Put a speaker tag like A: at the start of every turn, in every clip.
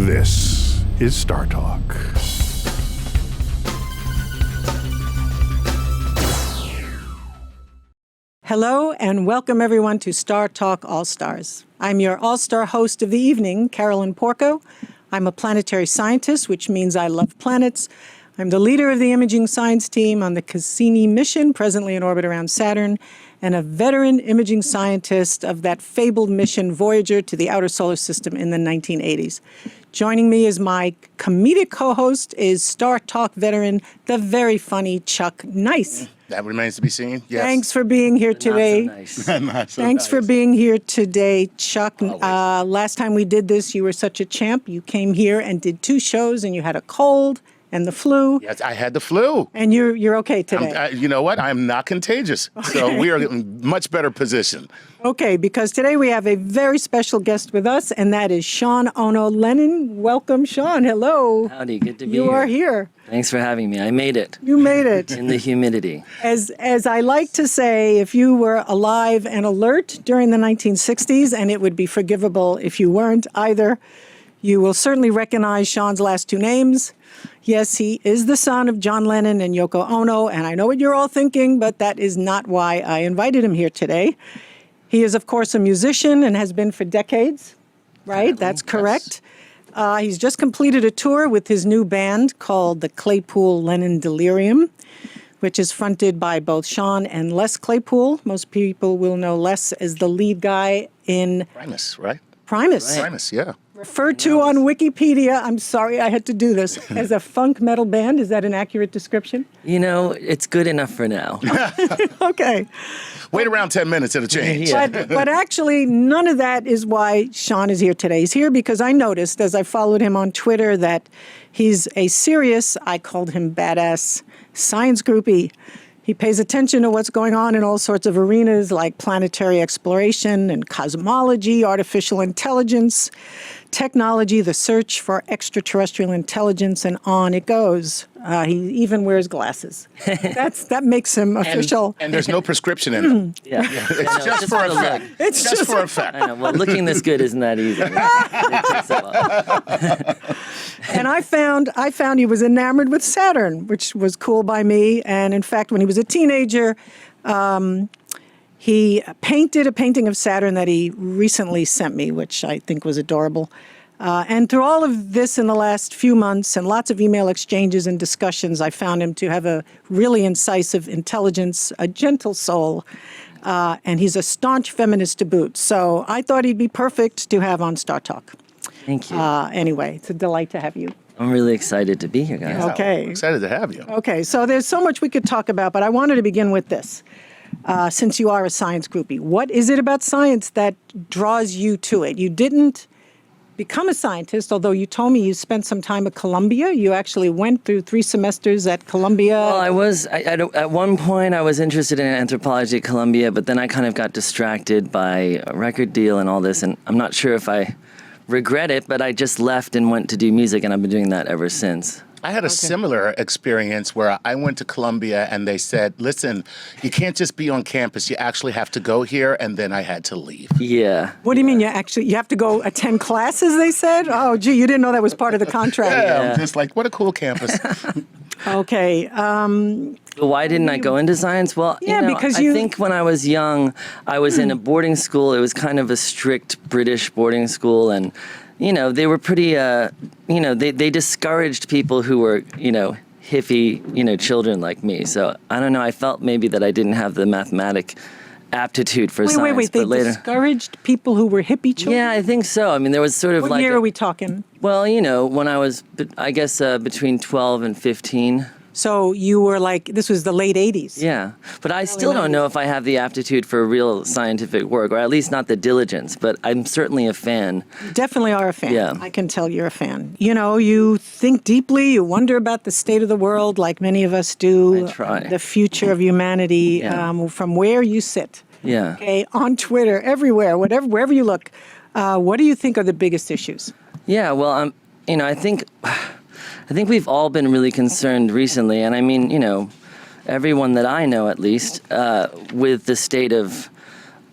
A: This is StarTalk.
B: Hello and welcome everyone to StarTalk All-Stars. I'm your all-star host of the evening, Carolyn Porco. I'm a planetary scientist, which means I love planets. I'm the leader of the imaging science team on the Cassini mission, presently in orbit around Saturn, and a veteran imaging scientist of that fabled mission Voyager to the outer solar system in the 1980s. Joining me as my comedic co-host is StarTalk veteran, the very funny Chuck Nice.
C: That remains to be seen. Yes.
B: Thanks for being here today.
C: Not so
B: Thanks
C: nice.
B: for being here today, Chuck. Last time we did this, you were such a champ. You came here and did 2 shows, and you had a cold and the flu.
C: Yes, I had the flu.
B: And you're okay today.
C: You know what? I'm not contagious. So we are in much better position.
B: Okay, because today we have a very special guest with us, and that is Sean Ono Lennon. Welcome, Sean. Hello.
D: Howdy, good to be here.
B: You are here.
D: Thanks for having me. I made it.
B: You made it.
D: In the humidity.
B: As I like to say, if you were alive and alert during the 1960s, and it would be forgivable if you weren't either, you will certainly recognize Sean's last 2 names. Yes, he is the son of John Lennon and Yoko Ono, and I know what you're all thinking, but that is not why I invited him here today. He is, of course, a musician and has been for decades, right? That's correct. He's just completed a tour with his new band called the Claypool Lennon Delirium, which is fronted by both Sean and Les Claypool. Most people will know Les as the lead guy in
C: Primus, right?
B: Primus.
D: Right.
C: Primus, yeah.
B: Referred to on Wikipedia, I'm sorry I had to do this, as a funk metal band. Is that an accurate description?
D: You know, it's good enough for now.
B: Okay.
C: Wait around 10 minutes, it'll change.
D: Yeah.
B: But actually, none of that is why Sean is here today. He's here because I noticed, as I followed him on Twitter, that he's a serious, I called him badass, science groupie. He pays attention to what's going on in all sorts of arenas like planetary exploration and cosmology, artificial intelligence, technology, the search for extraterrestrial intelligence, and on it goes. He even wears glasses. That makes him official.
C: And there's no prescription in it.
D: Yeah.
C: It's just for effect.
B: It's
C: just for effect.
D: I know. Well, looking this good isn't that easy. It takes a while.
B: And I found he was enamored with Saturn, which was cool by me. And in fact, when he was a teenager, he painted a painting of Saturn that he recently sent me, which I think was adorable. And through all of this in the last few months and lots of email exchanges and discussions, I found him to have a really incisive intelligence, a gentle soul, and he's a staunch feminist to boot. So I thought he'd be perfect to have on StarTalk.
D: Thank you.
B: Anyway, it's a delight to have you.
D: I'm really excited to be here, guys.
B: Okay.
C: I'm excited to have you.
B: Okay, so there's so much we could talk about, but I wanted to begin with this. Since you are a science groupie, what is it about science that draws you to it? You didn't become a scientist, although you told me you spent some time at Columbia. You actually went through 3 semesters at Columbia.
D: Well, at one point I was interested in anthropology at Columbia, but then I kind of got distracted by a record deal and all this, and I'm not sure if I regret it, but I just left and went to do music, and I've been doing that ever since.
C: I had a similar experience where I went to Columbia and they said, listen, you can't just be on campus. You actually have to go here. And then I had to leave.
D: Yeah.
B: What do you mean you have to go attend classes, they said? Oh, gee, you didn't know that was part of the contract.
C: Yeah, I'm just like, what a cool campus.
B: Okay.
D: Why didn't I go into science? Well,
B: because
D: I think when I was young, I was in a boarding school. It was kind of a strict British boarding school, and they were pretty, they discouraged people who were, hippie, children like me. So I don't know. I felt maybe that I didn't have the mathematic aptitude for science.
B: Wait. They discouraged people who were hippie children?
D: Yeah, I think so. I mean, there was sort of
B: What year are we talking?
D: Well, when I was, I guess, between 12 and 15.
B: So you were like, this was the late 80s.
D: Yeah, but I still don't know if I have the aptitude for real scientific work, or at least not the diligence, but I'm certainly a fan.
B: You definitely are a fan.
D: Yeah.
B: I can tell you're a fan. You think deeply, you wonder about the state of the world like many of us do.
D: I try.
B: The future of humanity, from where you sit.
D: Yeah.
B: Okay, on Twitter, everywhere, wherever you look. What do you think are the biggest issues?
D: Yeah, well, I think we've all been really concerned recently, and I mean, everyone that I know at least, with the state of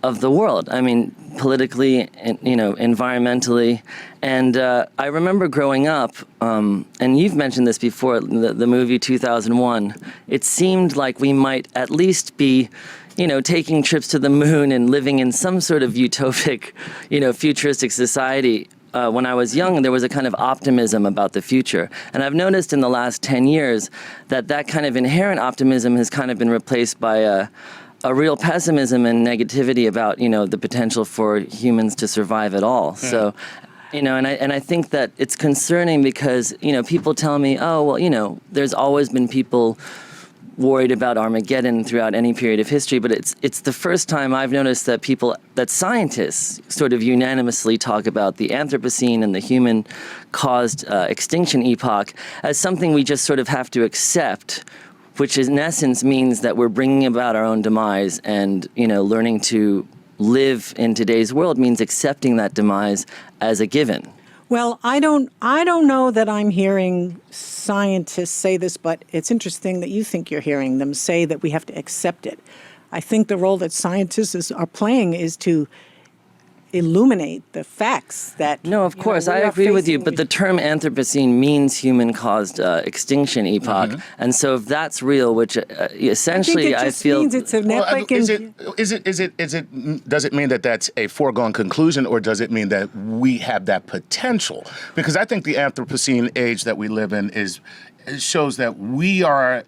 D: the world. I mean, politically, and, environmentally. And I remember growing up, and you've mentioned this before, the movie 2001, it seemed like we might at least be taking trips to the moon and living in some sort of utopic, futuristic society. When I was young, there was a kind of optimism about the future. And I've noticed in the last 10 years that kind of inherent optimism has kind of been replaced by a real pessimism and negativity about, the potential for humans to survive at all. So, and I think that it's concerning because, people tell me, oh, well, there's always been people worried about Armageddon throughout any period of history, but it's the first time I've noticed that scientists sort of unanimously talk about the Anthropocene and the human-caused extinction epoch as something we just sort of have to accept, which in essence means that we're bringing about our own demise, and learning to live in today's world means accepting that demise as a given.
B: Well, I don't know that I'm hearing scientists say this, but it's interesting that you think you're hearing them say that we have to accept it. I think the role that scientists are playing is to illuminate the facts that...
D: No, of course, I agree with you, but the term Anthropocene means human-caused extinction epoch, and so if that's real, which essentially
B: I feel... means it's an epic...
C: Does it mean that that's a foregone conclusion, or does it mean that we have that potential? Because I think the Anthropocene age that we live in shows that we're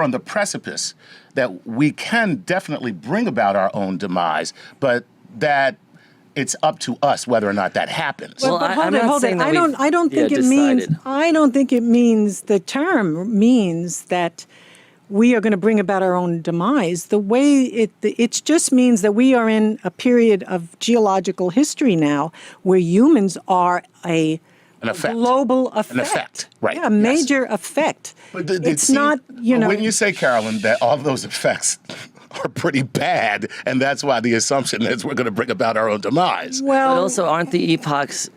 C: on the precipice, that we can definitely bring about our own demise, but that it's up to us whether or not that happens.
B: Well, but hold it. I don't think it means. I don't think it means. The term means that we are going to bring about our own demise. The way it just means that we are in a period of geological history now, where humans are an global effect.
C: An effect, right?
B: Yeah, a major effect.
C: But
B: it's not.
C: When you say, Carolyn, that all of those effects are pretty bad, and that's why the assumption is we're going to bring about our own demise.
B: Well,
D: but also, aren't the epochs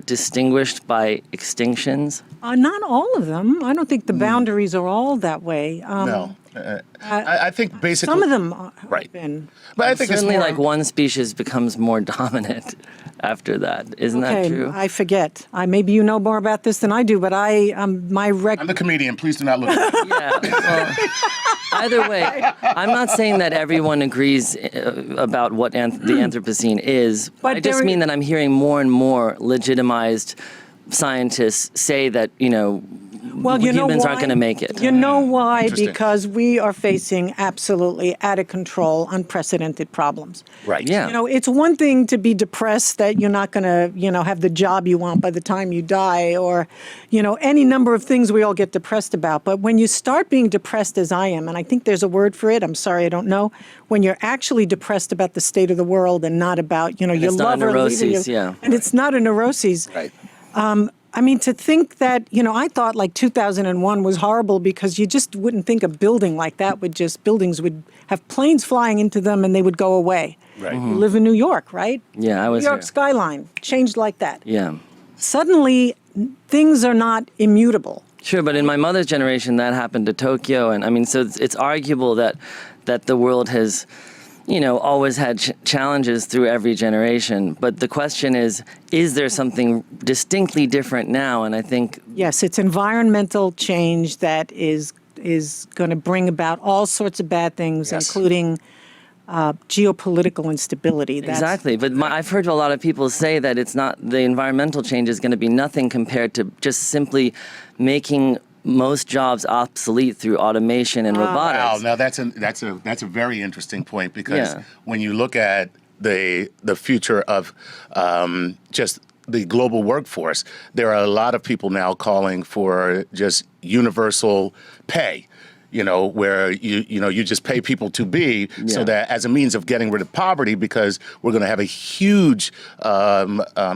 D: distinguished by extinctions?
B: Not all of them. I don't think the boundaries are all that way.
C: No. I think basically...
B: Some of them have
C: right.
B: been.
C: But I think
D: certainly
C: it's more,
D: like one species becomes more dominant after that. Isn't that true?
B: I forget. Maybe you know more about this than I do, but
C: I'm the comedian. Please do not look at me.
D: Yeah. Well, either way, I'm not saying that everyone agrees about what the Anthropocene is. But I just mean that I'm hearing more and more legitimized scientists say that, humans aren't going to make it.
B: You know why? Because we are facing absolutely out of control, unprecedented problems.
C: Right.
D: Yeah.
B: It's one thing to be depressed that you're not going to, have the job you want by the time you die, or, any number of things we all get depressed about. But when you start being depressed, as I am, and I think there's a word for it, I'm sorry, I don't know, when you're actually depressed about the state of the world and not about, your lover leaving you.
D: Yeah.
B: And it's not a neuroses.
C: Right.
B: To think that, I thought like 2001 was horrible because you just wouldn't think a building like that buildings would have planes flying into them and they would go away.
C: Right.
B: You live in New York, right?
D: Yeah, I was
B: New York
D: here.
B: Skyline changed like that.
D: Yeah.
B: Suddenly, things are not immutable.
D: Sure, but in my mother's generation, that happened to Tokyo. And so it's arguable that the world has... always had challenges through every generation. But the question is there something distinctly different now? And I think...
B: Yes, it's environmental change that is going to bring about all sorts of bad things, including geopolitical instability.
D: Exactly. But I've heard a lot of people say that it's not... The environmental change is going to be nothing compared to just simply making most jobs obsolete through automation and robotics.
C: Wow, now that's a very interesting point, because when you look at the future of just the global workforce, there are a lot of people now calling for just universal pay. Where you just pay people to be, so that as a means of getting rid of poverty, because we're going to have a huge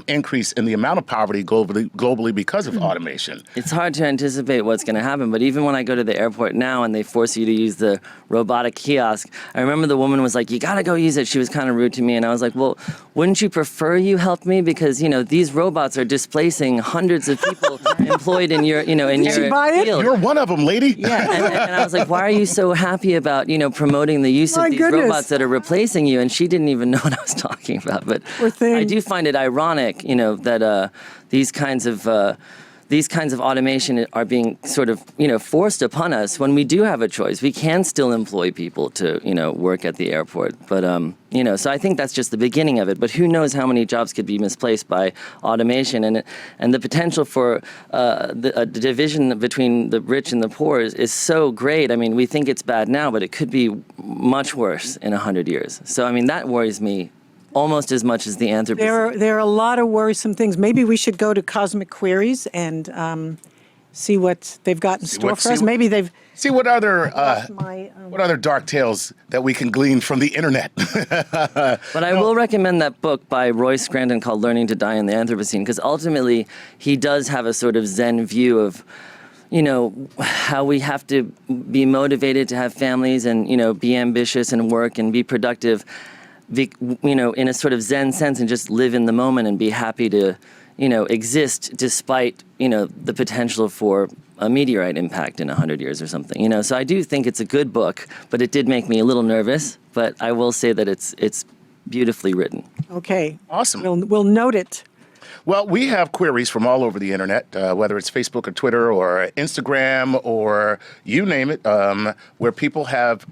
C: increase in the amount of poverty globally because of automation.
D: It's hard to anticipate what's going to happen, but even when I go to the airport now and they force you to use the robotic kiosk, I remember the woman was like, "You got to go use it." She was kind of rude to me, and I was like, "Well, wouldn't you prefer you help me? Because these robots are displacing hundreds of people employed in your
B: Did she buy it?
D: field."
C: You're one of them, lady.
D: Yeah, and I was like, why are you so happy about, promoting the use of
B: My
D: these
B: goodness.
D: robots that are replacing you? And she didn't even know what I was talking about. But
B: Poor thing.
D: I do find it ironic, that these kinds of automation are being sort of, forced upon us when we do have a choice. We can still employ people to, work at the airport. But, so I think that's just the beginning of it. But who knows how many jobs could be misplaced by automation. And the potential for the division between the rich and the poor is so great. I mean, we think it's bad now, but it could be much worse in 100 years. So, I mean, that worries me almost as much as the Anthropocene.
B: There are a lot of worrisome things. Maybe we should go to Cosmic Queries and see what they've got in store for us. Maybe they've...
C: See what other
B: what
C: other dark tales that we can glean from the internet.
D: But I will recommend that book by Roy Scranton called Learning to Die in the Anthropocene, because ultimately he does have a sort of Zen view of, how we have to be motivated to have families and, be ambitious and work and be productive, in a sort of Zen sense, and just live in the moment and be happy to, exist despite, the potential for a meteorite impact in 100 years or something. So I do think it's a good book, but it did make me a little nervous. But I will say that it's beautifully written.
B: Okay.
C: Awesome.
B: We'll note it.
C: Well, we have queries from all over the internet, whether it's Facebook or Twitter or Instagram or you name it, where people have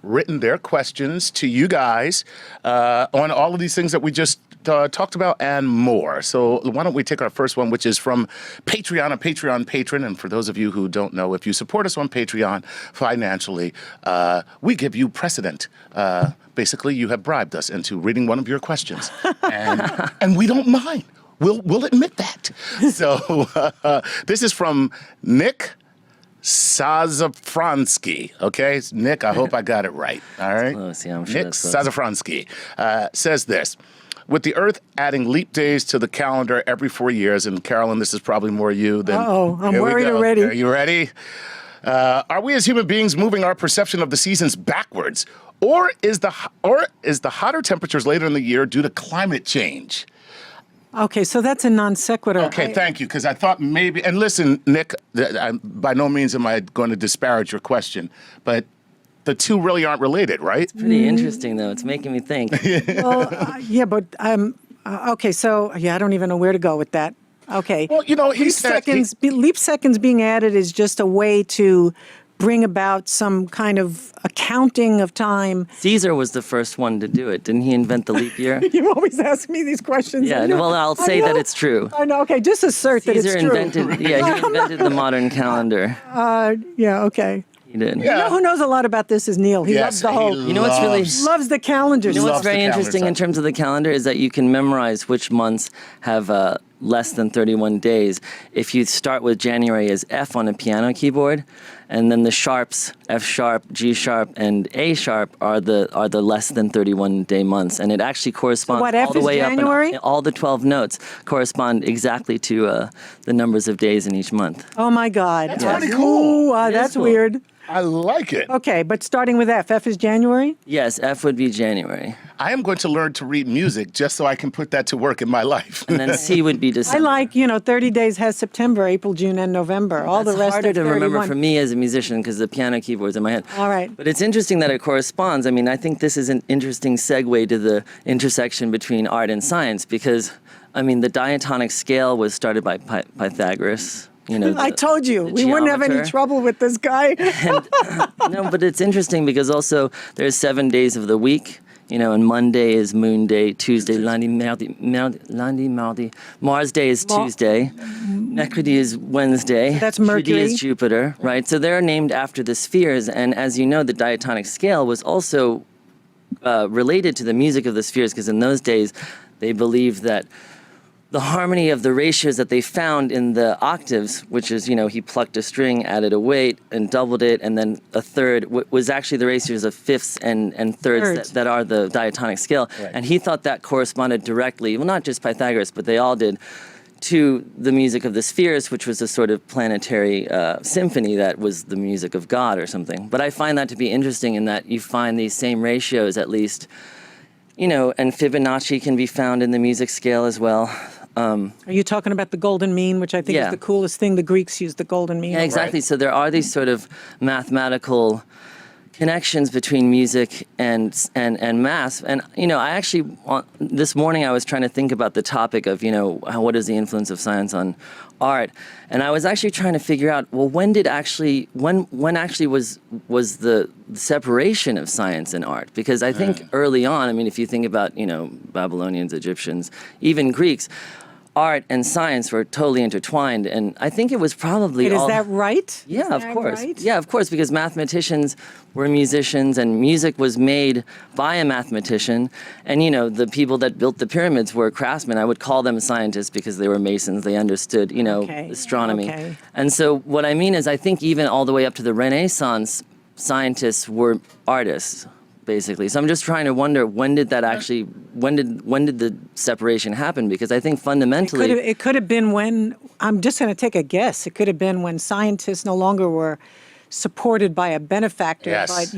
C: written their questions to you guys on all of these things that we just talked about and more. So why don't we take our first one, which is from Patreon, a Patreon patron. And for those of you who don't know, if you support us on Patreon financially, we give you precedent. Basically, you have bribed us into reading one of your questions. And we don't mind. We'll admit that. So this is from Nick Sazafransky. Okay, Nick, I hope I got it right. All right.
D: Close, yeah, I'm sure
C: Nick Sazafransky says this. With the Earth adding leap days to the calendar every 4 years, and Carolyn, this is probably more you than...
B: Uh-oh, I'm
C: Here we
B: worried
C: go.
B: already.
C: Are you ready? Are we as human beings moving our perception of the seasons backwards? Or is the hotter temperatures later in the year due to climate change?
B: Okay, so that's a non sequitur.
C: Okay, thank you, because I thought maybe, and listen, Nick, by no means am I going to disparage your question, but the two really aren't related, right?
D: It's pretty interesting, though. It's making me think.
B: Well, but okay, so I don't even know where to go with that. Okay.
C: Well, he said...
B: leap seconds being added is just a way to bring about some kind of accounting of time.
D: Caesar was the first one to do it. Didn't he invent the leap year?
B: You always ask me these questions.
D: Yeah, well, I'll say that it's true.
B: I know, okay, just assert that it's
D: Caesar
B: true.
D: he invented the modern calendar.
B: Yeah, okay.
D: He did.
B: You know who knows a lot about this is Neil. He loves the whole...
D: You know what's really...
B: Loves the calendar.
D: You know what's
C: Loves the
D: very
C: calendar
D: interesting in
C: stuff.
D: terms of the calendar is that you can memorize which months have less than 31 days. If you start with January as F on a piano keyboard, and then the sharps, F sharp, G sharp, and A sharp are the less than 31 day months, and it actually corresponds
B: what,
D: all
B: F
D: the
B: is
D: way
B: January?
D: up. And all the 12 notes correspond exactly to the numbers of days in each month.
B: Oh my God.
C: That's pretty cool.
B: Ooh,
D: It is
B: that's
D: cool.
B: weird.
C: I like it.
B: Okay, but starting with F. F is January?
D: Yes, F would be January,
C: I am going to learn to read music just so I can put that to work in my life.
D: and then C would be
B: I
D: December.
B: like, 30 days has September, April, June, and November. All
D: That's
B: the rest
D: harder
B: are
D: to
B: 31.
D: remember for me as a musician because the piano keyboard's in my head.
B: All right.
D: But it's interesting that it corresponds. I mean, I think this is an interesting segue to the intersection between art and science because, I mean, the diatonic scale was started by Pythagoras.
B: I told you,
D: the
B: we wouldn't have any
D: geometer.
B: trouble with this guy.
D: No, but it's interesting because also there's 7 days of the week. And Monday is Moon Day, Tuesday, lundi, mardi. Mars Day is Tuesday, Mercredi is Wednesday.
B: That's
D: Jeudi
B: Mercury.
D: is Jupiter, right? So they're named after the spheres, and as you know, the diatonic scale was also related to the music of the spheres because in those days they believed that the harmony of the ratios that they found in the octaves, which is, he plucked a string, added a weight, and doubled it, and then a third, was actually the ratios of fifths and thirds that are the diatonic scale.
C: Right.
D: And he thought that corresponded directly, well, not just Pythagoras, but they all did, to the music of the spheres, which was a sort of planetary symphony that was the music of God or something. But I find that to be interesting in that you find these same ratios at least, and Fibonacci can be found in the music scale as well.
B: Are you talking about the golden mean, which I think is the coolest thing? The Greeks used the golden mean.
D: Yeah, exactly. Right. So there are these sort of mathematical connections between music and math. And, I actually, this morning I was trying to think about the topic of, what is the influence of science on art? And I was actually trying to figure out, well, when actually was the separation of science and art? Because I think early on, I mean, if you think about, Babylonians, Egyptians, even Greeks, art and science were totally intertwined, and I think it was probably
B: Is that right?
D: Yeah, of course. Right? Yeah, of course, because mathematicians were musicians, and music was made by a mathematician, and the people that built the pyramids were craftsmen. I would call them scientists because they were masons. They understood, astronomy. Okay. And so what I mean is, I think even all the way up to the Renaissance, scientists were artists, basically. So I'm just trying to wonder, when did the separation happen? Because I think fundamentally
B: it could have been when, I'm just going to take a guess, it could have been when scientists no longer were supported by a benefactor, but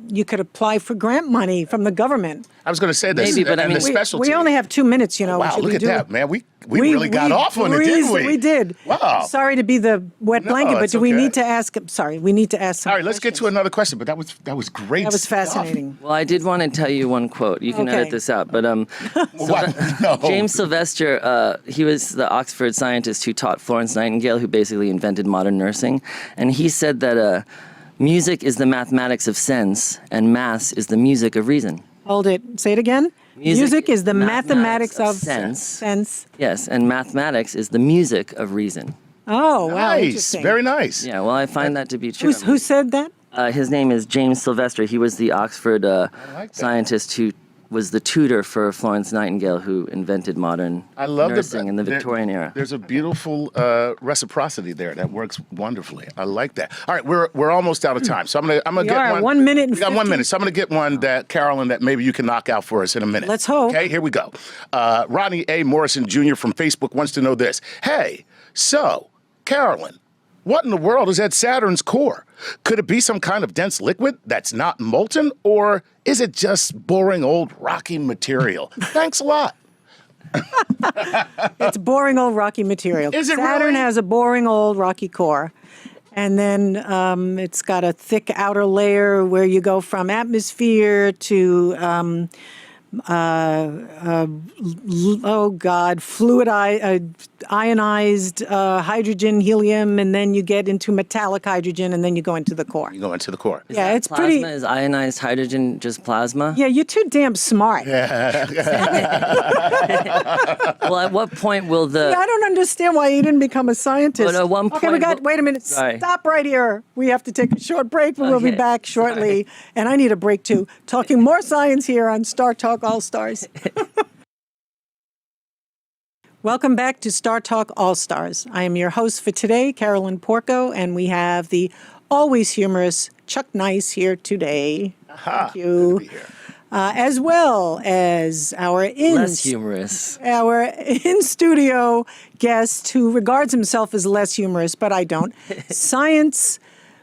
B: you could apply for grant money from the government.
C: I was going to say this.
D: Maybe, but I mean,
B: we only have 2 minutes,
C: Wow, look at that, man. We really got off on it, didn't we?
B: We did.
C: Wow.
B: Sorry to be the wet blanket, but do we need to ask? Sorry, we need to ask some
C: All right, let's get to another question. But that was great.
B: That was fascinating.
D: Well, I did want to tell you one quote. You can edit this out, but
C: No.
D: James Sylvester, he was the Oxford scientist who taught Florence Nightingale, who basically invented modern nursing, and he said that music is the mathematics of sense, and maths is the music of reason.
B: Hold it. Say it again. Music is the mathematics of
D: sense. Yes, and mathematics is the music of reason.
B: Oh, wow.
C: Nice.
B: Interesting.
C: Very nice.
D: Yeah, well, I find that to be true.
B: Who said that?
D: His name is James Sylvester. He was the Oxford scientist who was the tutor for Florence Nightingale, who invented modern nursing in the Victorian era.
C: There's a beautiful reciprocity there that works wonderfully. I like that. All right, we're almost out of time, so I'm gonna get one.
B: 1 minute and
C: we got 1 minute, so I'm gonna get one that Carolyn, that maybe you can knock out for us in a minute.
B: Let's hope.
C: Okay, here we go. Rodney A. Morrison Jr. from Facebook wants to know this. Hey, so Carolyn, what in the world is at Saturn's core? Could it be some kind of dense liquid that's not molten, or is it just boring old rocky material? Thanks a lot.
B: It's boring old rocky material.
C: Is it
B: Saturn
C: really?
B: has a boring old rocky core. And then it's got a thick outer layer where you go from atmosphere to ionized hydrogen, helium, and then you get into metallic hydrogen, and then you go into the core.
C: You go into the core.
D: Is
B: Yeah,
D: that
B: it's
D: plasma?
B: pretty-
D: Is ionized hydrogen just plasma?
B: Yeah, you're too damn smart.
D: Well, at what point will the...
B: I don't understand why you didn't become a scientist.
D: But at one
B: Okay, we
D: point-
B: got. Wait a minute.
D: Sorry.
B: Stop right here. We have to take a short break, but we'll be
D: Okay.
B: back shortly. And I need a break too. Talking more science here on StarTalk All Stars. Welcome back to StarTalk All Stars. I am your host for today, Carolyn Porco, and we have the always humorous Chuck Nice here today. Thank you.
C: Good to be here.
B: As well as our
D: less humorous?
B: Our in-studio guest, who regards himself as less humorous, but I don't, science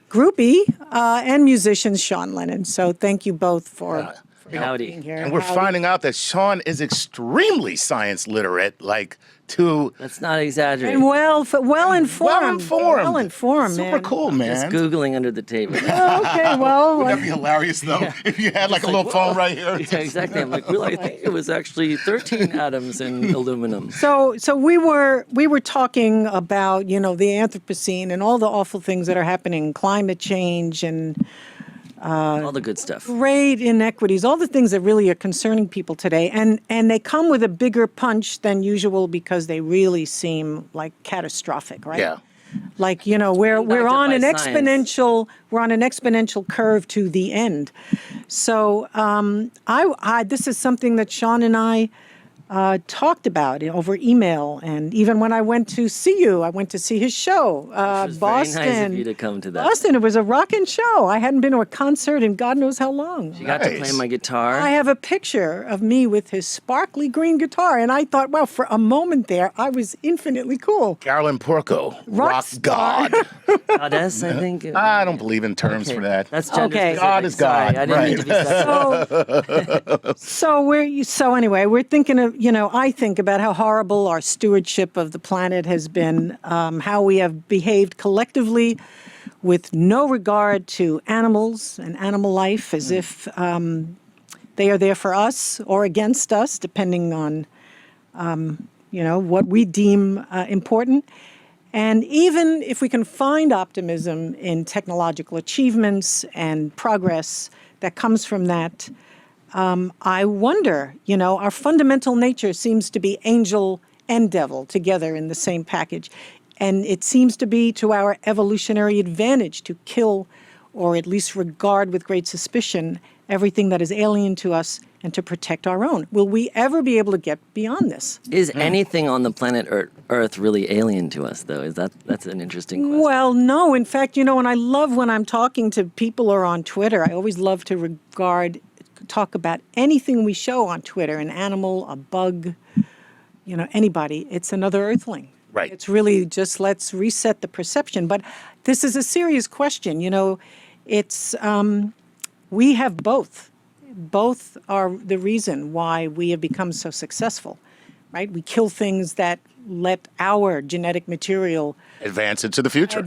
B: groupie and musician Sean Lennon. So thank you both for being here.
C: And we're finding out that Sean is extremely science literate,
D: Let's not exaggerate.
B: And well-informed. Well-informed,
C: Super
B: man.
C: cool, man.
D: Just Googling under the table.
B: Okay, well.
C: Wouldn't that be hilarious, though, if you had like a little phone right here?
D: Yeah, exactly. I'm like, well, I think it was actually 13 atoms in aluminum.
B: So we were talking about, the Anthropocene and all the awful things that are happening, climate change and
D: All the good stuff.
B: great inequities, all the things that really are concerning people today. And they come with a bigger punch than usual because they really seem like catastrophic, right?
C: Yeah.
B: Like, we're on an
D: Impacted by
B: exponential curve to the end. So this is something that Sean and I talked about over email, and even when I went to see you, I went to see his show,
D: It was
B: Boston.
D: very nice of you to come to that.
B: Boston, it was a rockin' show. I hadn't been to a concert in God knows how long.
D: You got to play my guitar.
B: I have a picture of me with his sparkly green guitar, and I thought, well, for a moment there, I was infinitely cool.
C: Carolyn Porco, rock
B: star.
C: god.
D: Goddess, I think.
C: I don't believe in terms for that.
D: That's gender
B: Okay.
D: specific.
C: God is God,
D: Sorry, I didn't mean to be sexist.
B: So anyway, we're thinking of, I think about how horrible our stewardship of the planet has been, how we have behaved collectively with no regard to animals and animal life, as if they are there for us or against us, depending on, what we deem important. And even if we can find optimism in technological achievements and progress that comes from that, I wonder, our fundamental nature seems to be angel and devil together in the same package. And it seems to be to our evolutionary advantage to kill or at least regard with great suspicion everything that is alien to us and to protect our own. Will we ever be able to get beyond this?
D: Is anything on the planet Earth really alien to us, though? That's an interesting question.
B: Well, no. In fact, and I love when I'm talking to people or on Twitter, I always love to talk about anything we show on Twitter, an animal, a bug, anybody. It's another Earthling.
C: Right.
B: It's really just let's reset the perception. But this is a serious question. It's we have both. Both are the reason why we have become so successful, right? We kill things that let our genetic material
C: advance into the future.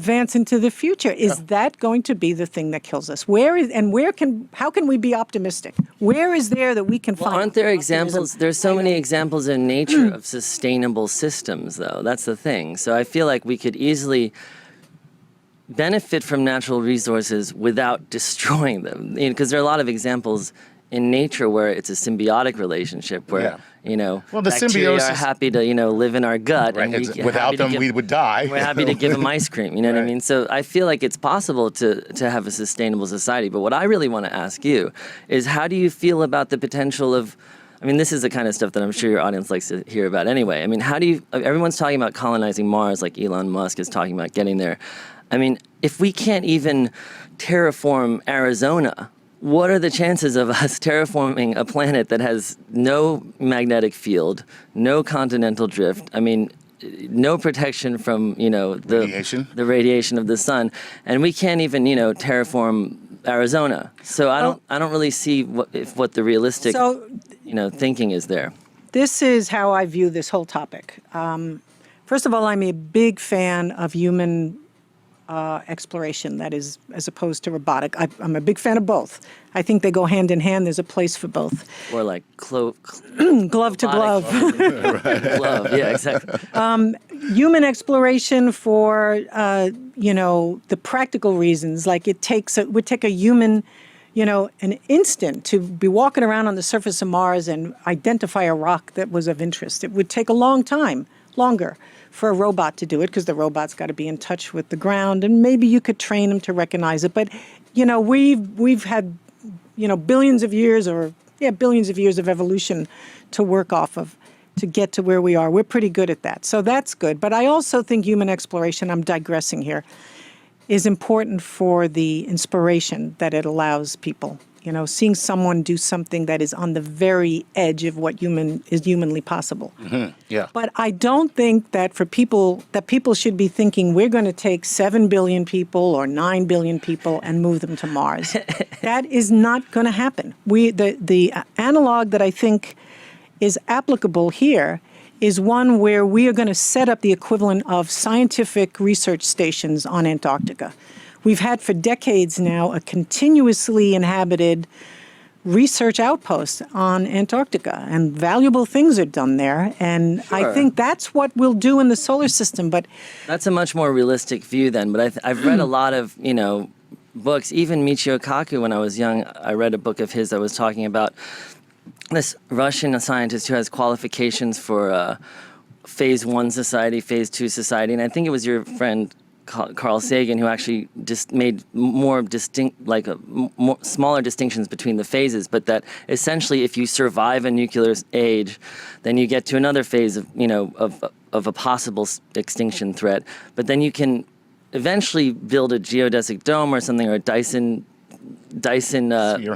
B: Is that going to be the thing that kills us? How can we be optimistic? Where is there that we can find?
D: Aren't there
B: optimism?
D: examples? There's so many examples in nature of sustainable systems, though. That's the thing. So I feel like we could easily benefit from natural resources without destroying them. Because there are a lot of examples in nature where it's a symbiotic relationship where,
C: the
D: bacteria
C: symbiosis
D: are happy to, live in our gut.
C: Right.
D: And
C: Without them, we would die.
D: We're happy to give them ice cream, you know what I mean? So I feel like it's possible to have a sustainable society. But what I really want to ask you is, how do you feel about the potential of, this is the kind of stuff that I'm sure your audience likes to hear about anyway. Everyone's talking about colonizing Mars, like Elon Musk is talking about getting there. If we can't even terraform Arizona, what are the chances of us terraforming a planet that has no magnetic field, no continental drift? No protection from, the radiation of the sun, and we can't even, terraform Arizona. So I don't really see what the realistic, thinking is there.
B: This is how I view this whole topic. First of all, I'm a big fan of human exploration, that is, as opposed to robotic. I'm a big fan of both. I think they go hand in hand. There's a place for both.
D: Or like
B: glove to glove.
D: Glove, yeah, exactly.
B: Human exploration for, the practical reasons. Like it would take a human, an instant to be walking around on the surface of Mars and identify a rock that was of interest. It would take a long time, longer, for a robot to do it, because the robot's got to be in touch with the ground, and maybe you could train them to recognize it. But, we've had, billions of years of evolution to work off of to get to where we are. We're pretty good at that. So that's good. But I also think human exploration, I'm digressing here, is important for the inspiration that it allows people. Seeing someone do something that is on the very edge of what is humanly possible.
C: Mm-hmm. Yeah.
B: But I don't think that people should be thinking we're going to take 7 billion people or 9 billion people and move them to Mars. That is not going to happen. The analog that I think is applicable here is one where we are going to set up the equivalent of scientific research stations on Antarctica. We've had for decades now a continuously inhabited research outpost on Antarctica, and valuable things are done there. And
D: Sure.
B: I think that's what we'll do in the solar system. But
D: that's a much more realistic view then. But I've read a lot of, books. Even Michio Kaku, when I was young, I read a book of his that was talking about this Russian scientist who has qualifications for phase 1 society, phase 2 society. And I think it was your friend Carl Sagan, who actually just made more distinct, smaller distinctions between the phases, but that essentially, if you survive a nuclear age, then you get to another phase of a possible extinction threat. But then you can eventually build a geodesic dome or something, or a Dyson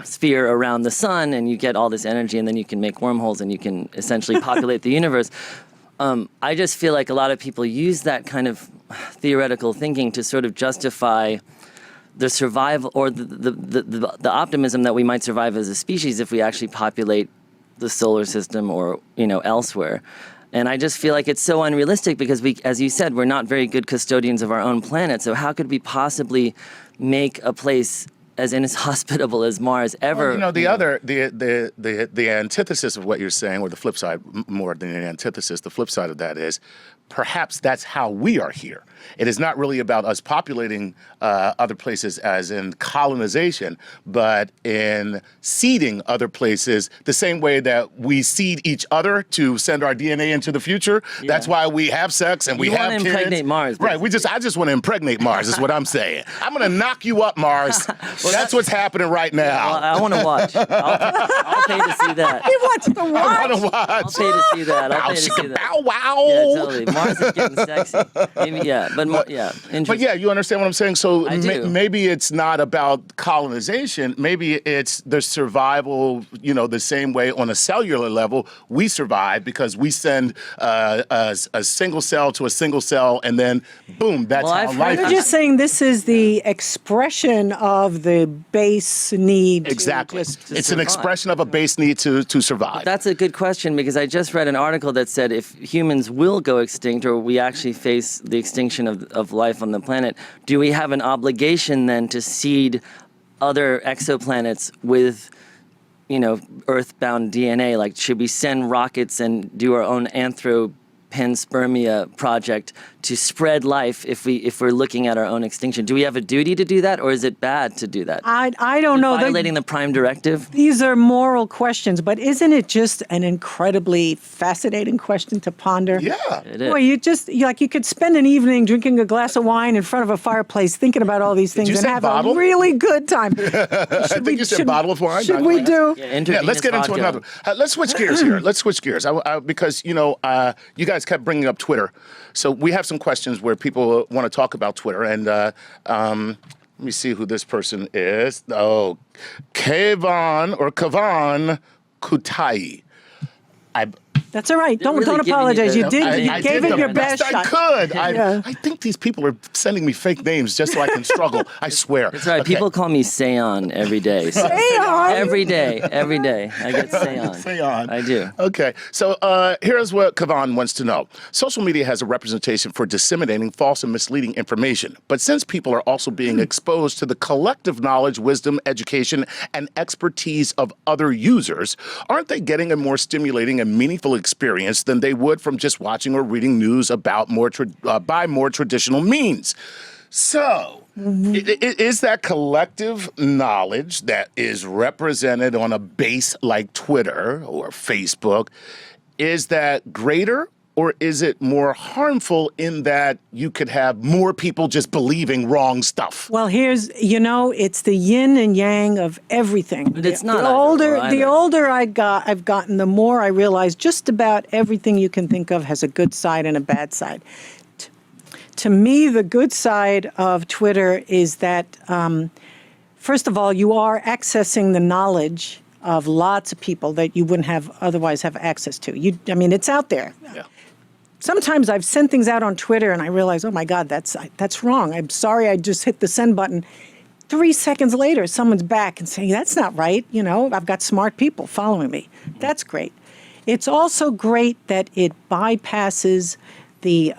D: sphere around the sun, and you get all this energy, and then you can make wormholes, and you can essentially populate the universe. I just feel like a lot of people use that kind of theoretical thinking to sort of justify the survival or the optimism that we might survive as a species if we actually populate the solar system or, elsewhere. And I just feel like it's so unrealistic because we, as you said, we're not very good custodians of our own planet. So how could we possibly make a place as inhospitable as Mars ever?
C: Well, the antithesis of what you're saying, or the flip side, more than an antithesis, the flip side of that is perhaps that's how we are here. It is not really about us populating other places as in colonization, but in seeding other places the same way that we seed each other to send our DNA into the future. Yeah. That's why we have sex and we have kids.
D: You want to impregnate Mars.
C: Basically. Right. I just want to impregnate Mars is what I'm saying. I'm going to knock you up, Mars. Well, that's what's happening right now.
D: Well, I want to watch. I'll pay to see that.
B: He wants to watch.
C: I want to watch.
D: I'll pay to see that.
C: Bow, wow.
D: Yeah, totally. Mars is getting sexy. Maybe, yeah. But interesting.
C: But yeah, you understand what I'm saying? So
D: I do.
C: Maybe it's not about colonization. Maybe it's the survival, the same way on a cellular level we survive because we send a single cell to a single cell and then boom, that's how life is.
B: You're just saying this is the expression of the base need.
C: Exactly.
B: To
C: it's
B: survive.
C: an expression of a base need to survive.
D: That's a good question because I just read an article that said if humans will go extinct or we actually face the extinction of life on the planet, do we have an obligation then to seed other exoplanets with, Earth-bound DNA? Like, should we send rockets and do our own panspermia project to spread life if we're looking at our own extinction? Do we have a duty to do that, or is it bad to do that?
B: I don't know.
D: Violating the Prime Directive?
B: These are moral questions, but isn't it just an incredibly fascinating question to ponder?
C: Yeah.
D: It is.
B: Boy, you could spend an evening drinking a glass of wine in front of a fireplace thinking about all these things
C: you
B: and
C: say
B: have
C: bottle?
B: a really good time.
C: I think you said bottle of wine.
B: Should we do?
C: Yeah, let's get into another. Let's switch gears here. Let's switch gears because you guys kept bringing up Twitter, so we have some questions where people want to talk about Twitter, and let me see who this person is. Oh, Kavan Kutai.
B: That's all right. Don't
D: really
B: apologize.
D: you
B: You gave it your best
C: I
B: shot.
C: could. I think these people are sending me fake names just so I can struggle. I swear.
D: That's right. Okay. People call me Seon every day. So
B: Seon?
D: Every day. I get Seon.
C: Seon.
D: I do.
C: Okay. So here's what Kavan wants to know. Social media has a representation for disseminating false and misleading information. But since people are also being exposed to the collective knowledge, wisdom, education, and expertise of other users, aren't they getting a more stimulating and meaningful experience than they would from just watching or reading news about by more traditional means? So, is that collective knowledge that is represented on a base like Twitter or Facebook, is that greater? Or is it more harmful in that you could have more people just believing wrong stuff?
B: Well, it's the yin and yang of everything.
D: But it's not
B: the older I've gotten, the more I realize just about everything you can think of has a good side and a bad side. To me, the good side of Twitter is that, first of all, you are accessing the knowledge of lots of people that you wouldn't otherwise have access to. It's out there.
C: Yeah.
B: Sometimes I've sent things out on Twitter and I realize, oh my God, that's wrong. I'm sorry, I just hit the send button. 3 seconds later, someone's back and saying, that's not right. I've got smart people following me. That's great. It's also great that it bypasses the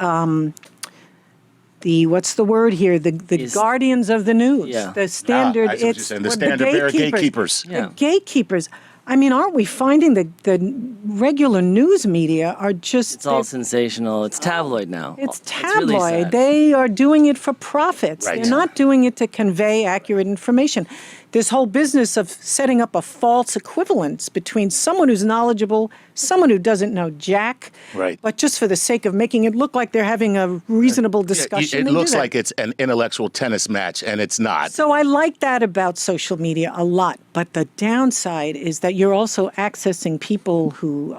B: what's the word here? The guardians of the news.
D: Yeah.
B: The standard.
C: The standard bearer gatekeepers.
D: Yeah.
B: The gatekeepers. Aren't we finding that the regular news media are just...
D: It's all sensational. It's tabloid now.
B: It's
D: really
B: tabloid.
D: sad.
B: They are doing it for profits.
C: Right.
B: They're not doing it to convey accurate information. This whole business of setting up a false equivalence between someone who's knowledgeable, someone who doesn't know jack,
C: Right.
B: but just for the sake of making it look like they're having a reasonable discussion.
C: It
B: they do
C: looks
B: that.
C: like it's an intellectual tennis match, and it's not.
B: So I like that about social media a lot. But the downside is that you're also accessing people who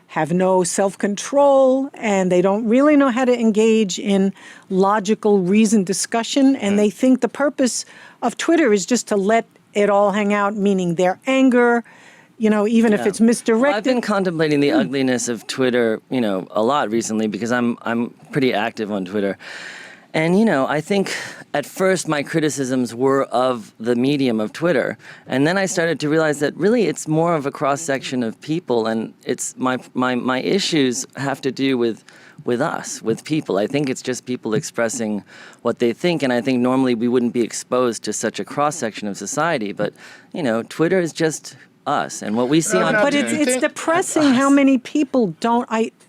B: have no self-control and they don't really know how to engage in logical, reasoned discussion. And they think the purpose of Twitter is just to let it all hang out, meaning their anger, even if it's misdirected.
D: Well, I've been contemplating the ugliness of Twitter, a lot recently because I'm pretty active on Twitter. And, you know, I think at first my criticisms were of the medium of Twitter. And then I started to realize that really it's more of a cross-section of people. And it's my issues have to do with us, with people. I think it's just people expressing what they think. And I think normally we wouldn't be exposed to such a cross-section of society. But, you know, Twitter is just us and what we see on
B: But
D: Twitter.
B: it's depressing how many people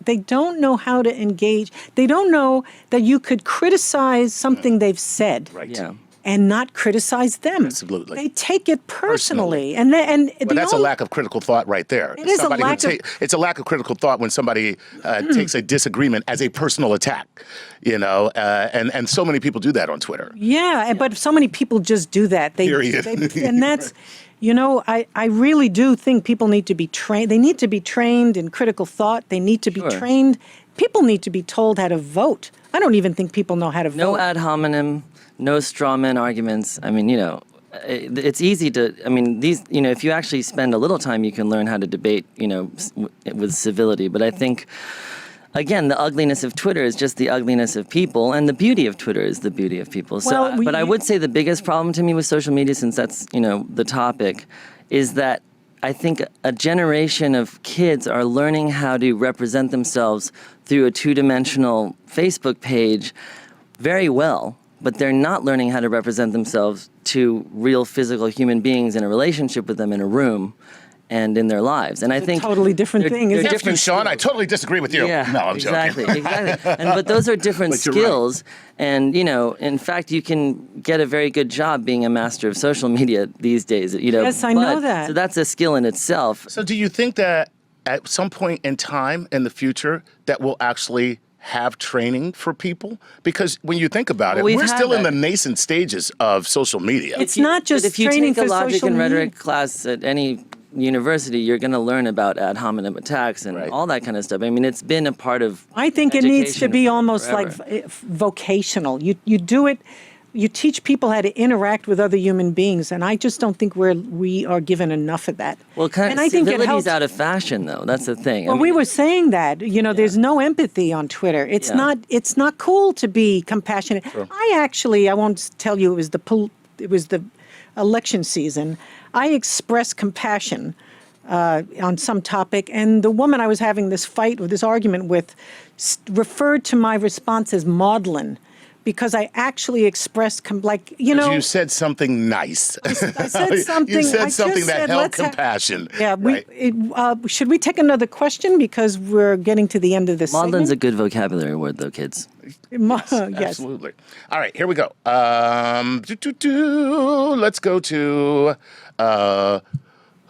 B: they don't know how to engage. They don't know that you could criticize something they've said.
C: Right.
D: Yeah.
B: And not criticize them.
C: Absolutely.
B: They take it personally. And
C: But that's a lack of critical thought right there.
B: It is a lack of...
C: It's a lack of critical thought when somebody takes a disagreement as a personal attack, you know, and so many people do that on Twitter.
B: Yeah, but so many people just do that.
C: Period.
B: And that's, you know, I really do think people need to be trained. They need to be trained in critical thought. They need to be trained. People need to be told how to vote. I don't even think people know how to vote.
D: No ad hominem, no straw man arguments. I mean, you know, it's easy to, I mean, these, you know, if you actually spend a little time, you can learn how to debate, you know, with civility. But I think, again, the ugliness of Twitter is just the ugliness of people, and the beauty of Twitter is the beauty of people. So, but I would say the biggest problem to me with social media, since that's, you know, the topic, is that I think a generation of kids are learning how to represent themselves through a two-dimensional Facebook page very well, but they're not learning how to represent themselves to real physical human beings in a relationship with them in a room and in their lives. And I think
B: totally different thing.
C: They're different, Sean. I totally disagree with you.
D: Yeah,
C: no, I'm
D: exactly,
C: joking.
D: exactly. But those are different skills. Right. And, you know, in fact, you can get a very good job being a master of social media these days. You know,
B: yes, I know that.
D: So that's a skill in itself.
C: So do you think that at some point in time in the future that we'll actually have training for people? Because when you think about it, we're still in the nascent stages of social media.
B: It's not just
D: if you
B: training
D: take a
B: for
D: logic
B: social
D: and
B: media.
D: rhetoric class at any university, you're going to learn about ad hominem attacks and all that kind of stuff. I mean, it's been a part of
B: I think it needs to be almost
D: forever.
B: like vocational. You do it. You teach people how to interact with other human beings, and I just don't think we are given enough of that.
D: Well, kind of civility's out of fashion, though. That's the thing.
B: Well, we were saying that. You know, there's no empathy on Twitter. It's not. It's not cool to be compassionate. Sure. I won't tell you it was the election season. I expressed compassion on some topic, and the woman I was having this argument with referred to my response as maudlin, because I actually expressed, you said
C: something nice.
B: I said something.
C: You said something that held compassion.
B: Yeah. Should we take another question, because we're getting to the end of this
D: Maudlin's
B: segment?
D: a good vocabulary word, though, kids.
B: Yes.
C: Absolutely. All right, here we go. Let's go to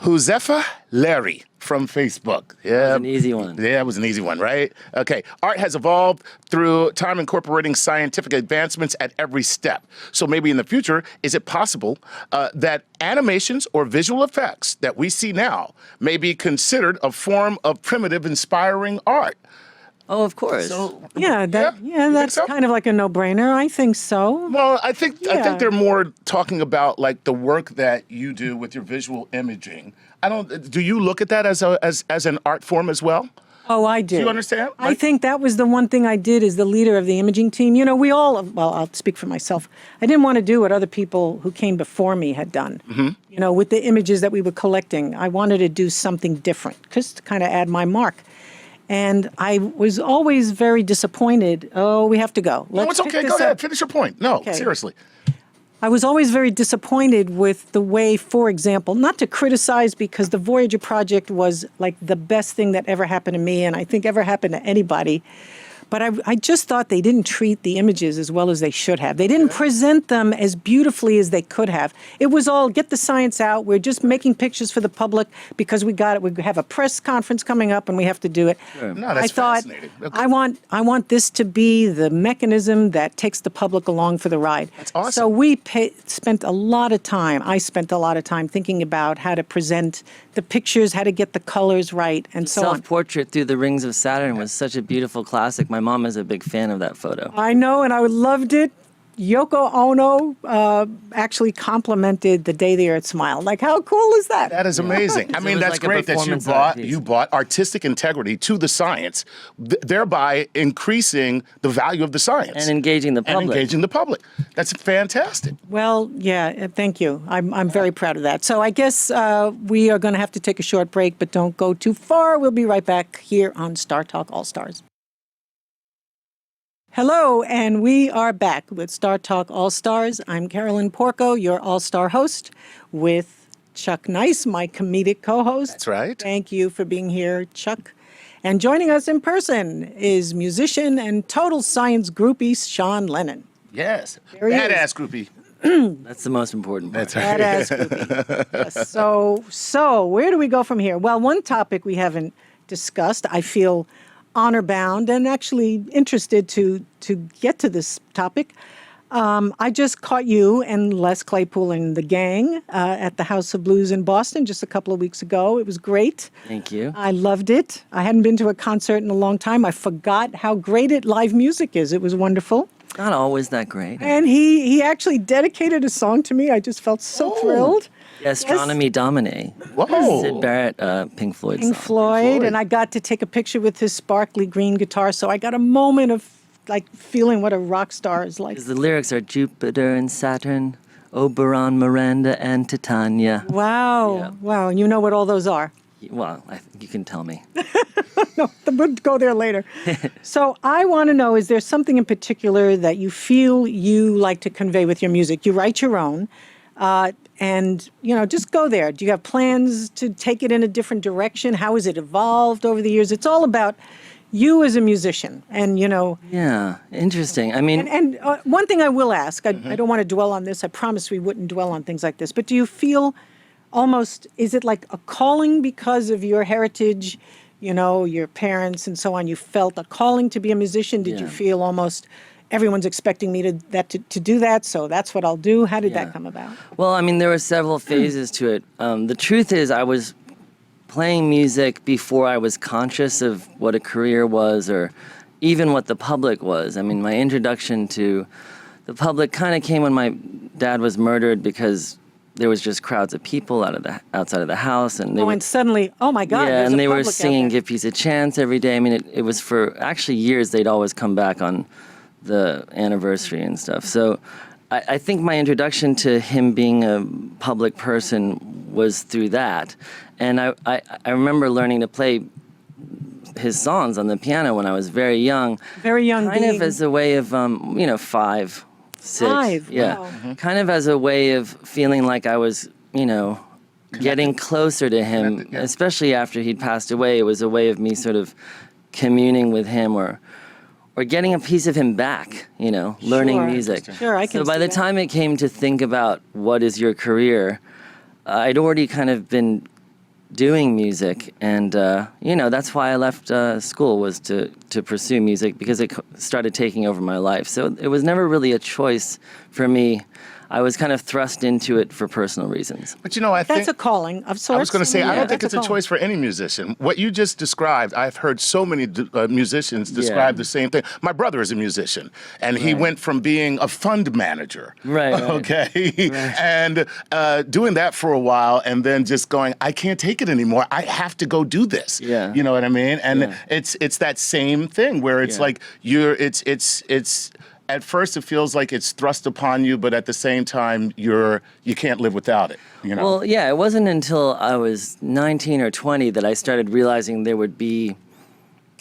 C: Josefa Larry from Facebook. Yeah,
D: that was an easy one.
C: Yeah, it was an easy one, right? Okay. Art has evolved through time, incorporating scientific advancements at every step. So maybe in the future, is it possible that animations or visual effects that we see now may be considered a form of primitive, inspiring art?
D: Oh, of course.
C: So,
B: that's kind of like a no-brainer. I think so.
C: Well, I think they're more talking about like the work that you do with your visual imaging. Do you look at that as an art form as well?
B: Oh, I do.
C: Do you understand?
B: I think that was the one thing I did as the leader of the imaging team. You know, I'll speak for myself. I didn't want to do what other people who came before me had done. Mm-hmm. You know, with the images that we were collecting, I wanted to do something different, just to kind of add my mark. And I was always very disappointed. Oh, we have to go.
C: No, it's okay. Go ahead. Finish your point. No, seriously.
B: I was always very disappointed with the way, for example, not to criticize, because the Voyager project was like the best thing that ever happened to me, and I think ever happened to anybody. But I just thought they didn't treat the images as well as they should have. They didn't present them as beautifully as they could have. It was all, get the science out. We're just making pictures for the public because we got it. We have a press conference coming up and we have to do it.
C: Sure. No, that's fascinating. Okay.
B: I want this to be the mechanism that takes the public along for the ride.
C: That's awesome.
B: So we spent a lot of time. I spent a lot of time thinking about how to present the pictures, how to get the colors right, and so on.
D: Self-portrait through the rings of Saturn was such a beautiful classic. My mom is a big fan of that photo.
B: I know, and I loved it. Yoko Ono actually complimented The Day the Earth Smiled. Like, how cool is that?
C: That is amazing. I mean,
D: was
C: that's
D: like a
C: great that
D: performance art piece.
C: you brought artistic integrity to the science, thereby increasing the value of the science.
D: And engaging the public.
C: And engaging the public. That's fantastic.
B: Well, yeah, thank you. I'm very proud of that. So I guess we are going to have to take a short break, but don't go too far. We'll be right back here on StarTalk All Stars. Hello, and we are back with StarTalk All Stars. I'm Carolyn Porco, your all-star host, with Chuck Nice, my comedic co-host.
C: That's right.
B: Thank you for being here, Chuck. And joining us in person is musician and total science groupie Sean Lennon.
C: Yes.
B: There he is.
C: Badass groupie.
D: That's the most important part.
C: That's right.
B: Badass groupie. Yes. So where do we go from here? Well, one topic we haven't discussed, I feel honor bound and actually interested to get to this topic. I just caught you and Les Claypool and the gang at the House of Blues in Boston just a couple of weeks ago. It was great.
D: Thank you.
B: I loved it. I hadn't been to a concert in a long time. I forgot how great live music is. It was wonderful.
D: Not always that great.
B: And he actually dedicated a song to me. I just felt so thrilled.
D: Astronomy Domine.
C: Whoa.
D: Sid Barrett, Pink Floyd
B: Pink
D: song.
B: Floyd, and I got to take a picture with his sparkly green guitar, so I got a moment of like feeling what a rock star is like.
D: Because the lyrics are Jupiter and Saturn, Oberon, Miranda, and Titania.
B: Wow,
D: Yeah.
B: wow, and you know what all those are.
D: Well, you can tell me.
B: We'll go there later. So I want to know, is there something in particular that you feel you like to convey with your music? You write your own, and, just go there. Do you have plans to take it in a different direction? How has it evolved over the years? It's all about you as a musician, and,
D: Yeah, interesting. I mean,
B: And one thing I will ask, I don't want to dwell on this. I promise we wouldn't dwell on things like this. But do you feel almost, is it like a calling because of your heritage, your parents and so on? You felt a calling to be a musician? Did you
D: Yeah.
B: feel almost everyone's expecting me to do that, so that's what I'll do? How did
D: Yeah.
B: that come about?
D: well, I mean, there were several phases to it. The truth is, I was playing music before I was conscious of what a career was or even what the public was. I mean, my introduction to the public kind of came when my dad was murdered because there was just crowds of people outside of the house, and they
B: And suddenly, oh my God,
D: yeah,
B: there's
D: and
B: a
D: they were
B: public out
D: singing
B: there.
D: "Give Peace a Chance" every day. I mean, it was for actually years. They'd always come back on the anniversary and stuff. So I think my introduction to him being a public person was through that, and I remember learning to play his songs on the piano when I was very young.
B: Very young
D: kind
B: being-
D: of as a way of 5, 6,
B: 5,
D: yeah,
B: wow.
D: kind of as a way of feeling like I was getting closer to him,
C: Connected, yeah.
D: especially after he'd passed away. It was a way of me sort of communing with him or getting a piece of him back, learning
B: Sure.
D: music.
B: Sure, I can
D: So by
B: see
D: the
B: that.
D: time it came to think about what is your career, I'd already kind of been doing music, and that's why I left school, was to pursue music, because it started taking over my life. So it was never really a choice for me. I was kind of thrust into it for personal reasons.
C: But I think
B: That's a calling of sorts.
C: I was going to say, I don't think
B: that's
C: it's a
B: calling.
C: choice for any musician. What you just described, I've heard so many musicians describe the same thing. My brother is a musician, and he went from being a fund manager,
D: Right.
C: okay, and doing that for a while, and then just going, I can't take it anymore. I have to go do this.
D: Yeah.
C: You know what I mean? And
D: Yeah.
C: it's that same thing where it's
D: Yeah.
C: like it's. At first, it feels like it's thrust upon you, but at the same time, you can't live without it.
D: Well, yeah, it wasn't until I was 19 or 20 that I started realizing there would be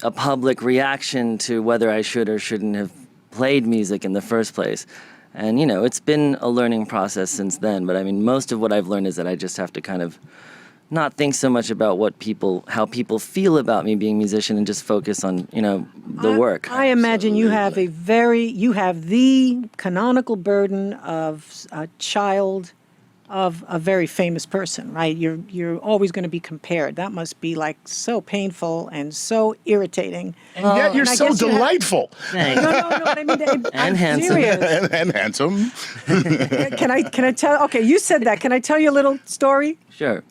D: a public reaction to whether I should or shouldn't have played music in the first place. And, it's been a learning process since then. But I mean, most of what I've learned is that I just have to kind of not think so much about how people feel about me being a musician, and just focus on, the work.
B: I imagine you have the canonical burden of a child of a very famous person, right? You're always going to be compared. That must be like so painful and so irritating.
C: And yet you're
B: and I
C: so
B: guess you have-
C: delightful
D: Thanks.
B: No, but I mean, I'm
D: handsome.
B: serious.
C: and handsome.
B: Can I tell? Okay, you said that. Can I tell you a little story?
D: Sure.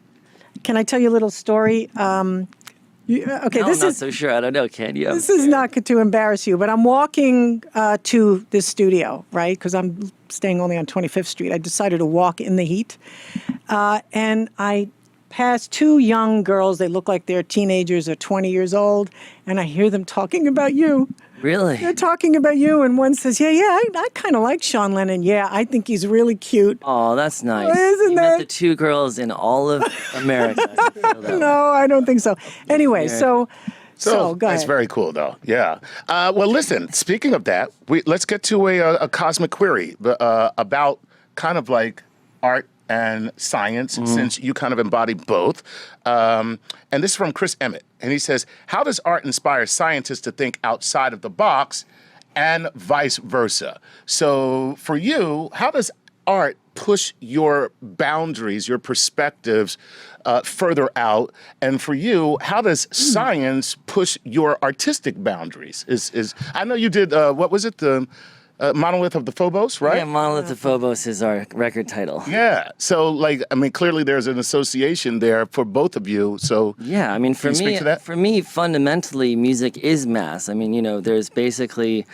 B: Can I tell you a little story? Okay,
D: No,
B: this
D: I'm not
B: is
D: so sure. I don't know, Ken. You
B: this is not to embarrass you, but I'm walking to this studio, right? Because I'm staying only on 25th Street. I decided to walk in the heat, and I passed two young girls. They look like they're teenagers or 20 years old, and I hear them talking about you.
D: Really?
B: They're talking about you, and one says, yeah, I kind of like Sean Lennon. Yeah, I think he's really cute.
D: Oh, that's nice.
B: Isn't
D: you
B: that-
D: met the two girls in all of America. I feel that way.
B: No, I don't think so. Anyway, so go
C: that's
B: ahead.
C: very cool, though. Yeah. Well, listen. Speaking of that, let's get to a cosmic query about kind of like art and science, since you kind of embody both. And this is from Chris Emmett, and he says, "How does art inspire scientists to think outside of the box, and vice versa?" So, for you, how does art push your boundaries, your perspectives further out? And for you, how does science push your artistic boundaries? Is I know you did, what was it, the Monolith of the Phobos, right?
D: Yeah, Monolith of Phobos is our record title.
C: Yeah. So, like, I mean, clearly there's an association there for both of you. So,
D: Yeah, I mean,
C: Can you speak to that?
D: for me, fundamentally, music is mass. I mean, there's basically